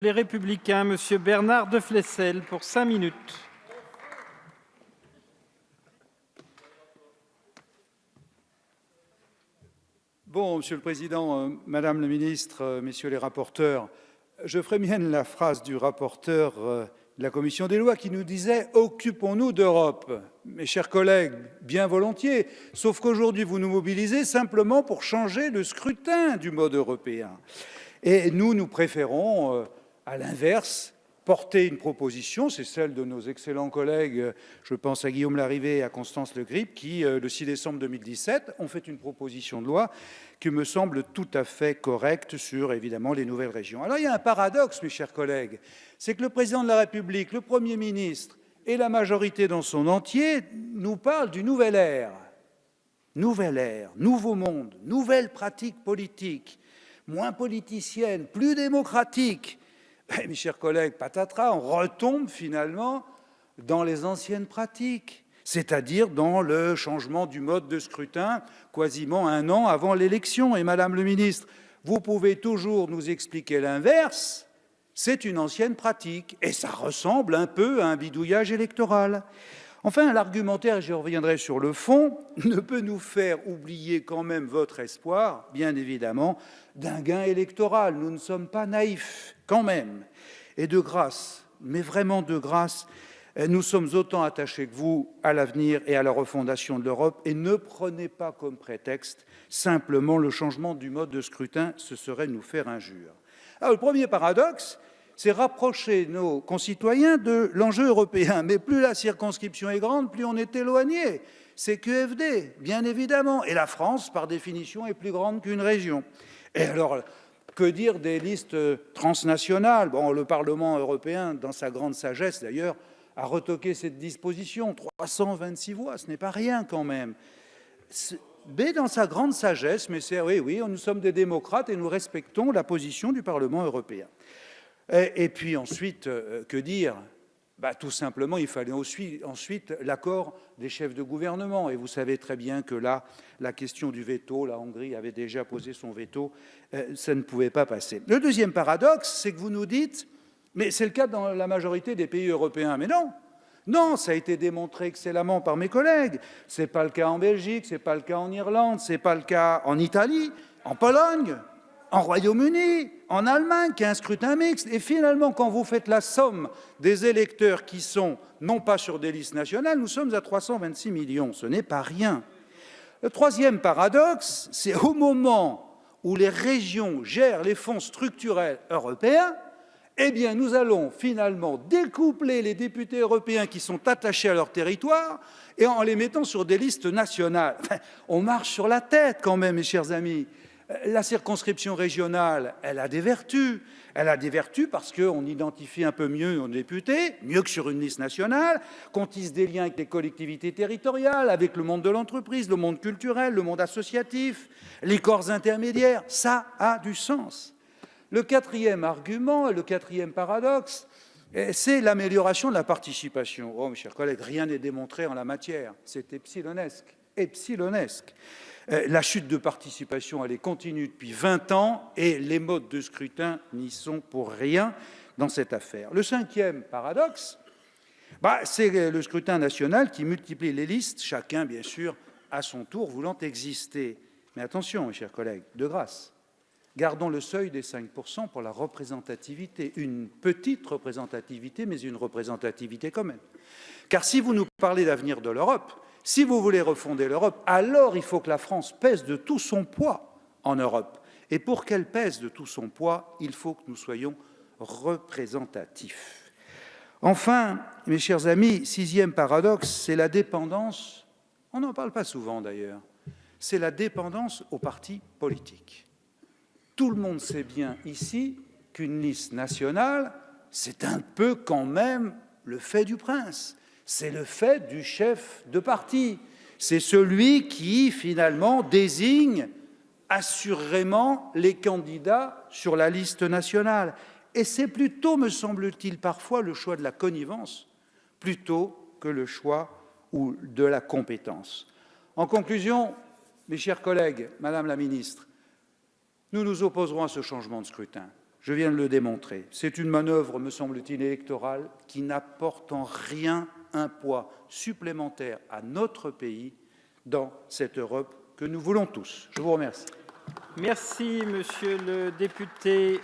Les Républicains, Monsieur Bernard de Flessel pour 5 minutes. Bon, Monsieur le Président, Madame la Ministre, Messieurs les rapporteurs, je ferai mienne la phrase du rapporteur de la Commission des lois qui nous disait « Occupons-nous d'Europe ». Mes chers collègues, bien volontiers, sauf qu'aujourd'hui vous nous mobilisez simplement pour changer le scrutin du mode européen. Et nous préférons, à l'inverse, porter une proposition, c'est celle de nos excellents collègues, je pense à Guillaume Larrivé et à Constance Le Grip, qui, le 6 décembre 2017, ont fait une proposition de loi qui me semble tout à fait correcte sur, évidemment, les nouvelles régions. Alors, il y a un paradoxe, mes chers collègues, c'est que le président de la République, le Premier ministre et la majorité dans son entier nous parlent d'une nouvelle ère. Nouvelle ère, nouveau monde, nouvelle pratique politique, moins politicienne, plus démocratique. Mes chers collègues, patatras, on retombe finalement dans les anciennes pratiques, c'est-à-dire dans le changement du mode de scrutin quasiment un an avant l'élection. Et Madame le ministre, vous pouvez toujours nous expliquer l'inverse, c'est une ancienne pratique et ça ressemble un peu à un bidouillage électoral. Enfin, l'argumentaire, et je reviendrai sur le fond, ne peut nous faire oublier quand même votre espoir, bien évidemment, d'un gain électoral. Nous ne sommes pas naïfs, quand même. Et de grâce, mais vraiment de grâce, nous sommes autant attachés que vous à l'avenir et à la refondation de l'Europe, et ne prenez pas comme prétexte simplement le changement du mode de scrutin, ce serait nous faire injure. Alors, le premier paradoxe, c'est rapprocher nos concitoyens de l'enjeu européen. Mais plus la circonscription est grande, plus on est éloigné. C'est QFD, bien évidemment. Et la France, par définition, est plus grande qu'une région. Et alors, que dire des listes transnationales? Bon, le Parlement européen, dans sa grande sagesse d'ailleurs, a retoqué cette disposition. 326 voix, ce n'est pas rien quand même. Mais dans sa grande sagesse, mais c'est oui, nous sommes des démocrates et nous respectons la position du Parlement européen. Et puis ensuite, que dire? Tout simplement, il fallait ensuite l'accord des chefs de gouvernement. Et vous savez très bien que là, la question du veto, la Hongrie avait déjà posé son veto, ça ne pouvait pas passer. Le deuxième paradoxe, c'est que vous nous dites, mais c'est le cas dans la majorité des pays européens. Mais non, non, ça a été démontré excellemment par mes collègues. Ce n'est pas le cas en Belgique, ce n'est pas le cas en Irlande, ce n'est pas le cas en Italie, en Pologne, en Royaume-Uni, en Allemagne, qui a un scrutin mixte. Et finalement, quand vous faites la somme des électeurs qui sont non pas sur des listes nationales, nous sommes à 326 millions. Ce n'est pas rien. Le troisième paradoxe, c'est au moment où les régions gèrent les fonds structurels européens, eh bien, nous allons finalement découpler les députés européens qui sont attachés à leur territoire et en les mettant sur des listes nationales. On marche sur la tête quand même, mes chers amis. La circonscription régionale, elle a des vertus. Elle a des vertus parce qu'on identifie un peu mieux nos députés, mieux que sur une liste nationale, qu'on tisse des liens avec les collectivités territoriales, avec le monde de l'entreprise, le monde culturel, le monde associatif, les corps intermédiaires. Ça a du sens. Le quatrième argument, le quatrième paradoxe, c'est l'amélioration de la participation. Oh, mes chers collègues, rien n'est démontré en la matière. C'est epsilonesque, epsilonesque. La chute de participation, elle est continue depuis 20 ans et les modes de scrutin n'y sont pour rien dans cette affaire. Le cinquième paradoxe, c'est le scrutin national qui multiplie les listes, chacun, bien sûr, à son tour, voulant exister. Mais attention, mes chers collègues, de grâce, gardons le seuil des 5% pour la représentativité. Une petite représentativité, mais une représentativité quand même. Car si vous nous parlez d'avenir de l'Europe, si vous voulez refonder l'Europe, alors il faut que la France pèse de tout son poids en Europe. Et pour qu'elle pèse de tout son poids, il faut que nous soyons représentatifs. Enfin, mes chers amis, sixième paradoxe, c'est la dépendance, on n'en parle pas souvent d'ailleurs, c'est la dépendance aux partis politiques. Tout le monde sait bien ici qu'une liste nationale, c'est un peu quand même le fait du prince. C'est le fait du chef de parti. C'est celui qui, finalement, désigne assurément les candidats sur la liste nationale. Et c'est plutôt, me semble-t-il, parfois le choix de la connivence plutôt que le choix ou de la compétence. En conclusion, mes chers collègues, Madame la Ministre, nous nous opposerons à ce changement de scrutin. Je viens de le démontrer. C'est une manœuvre, me semble-t-il, électorale qui n'apporte en rien un poids supplémentaire à notre pays dans cette Europe que nous voulons tous. Je vous remercie. Merci, monsieur le député.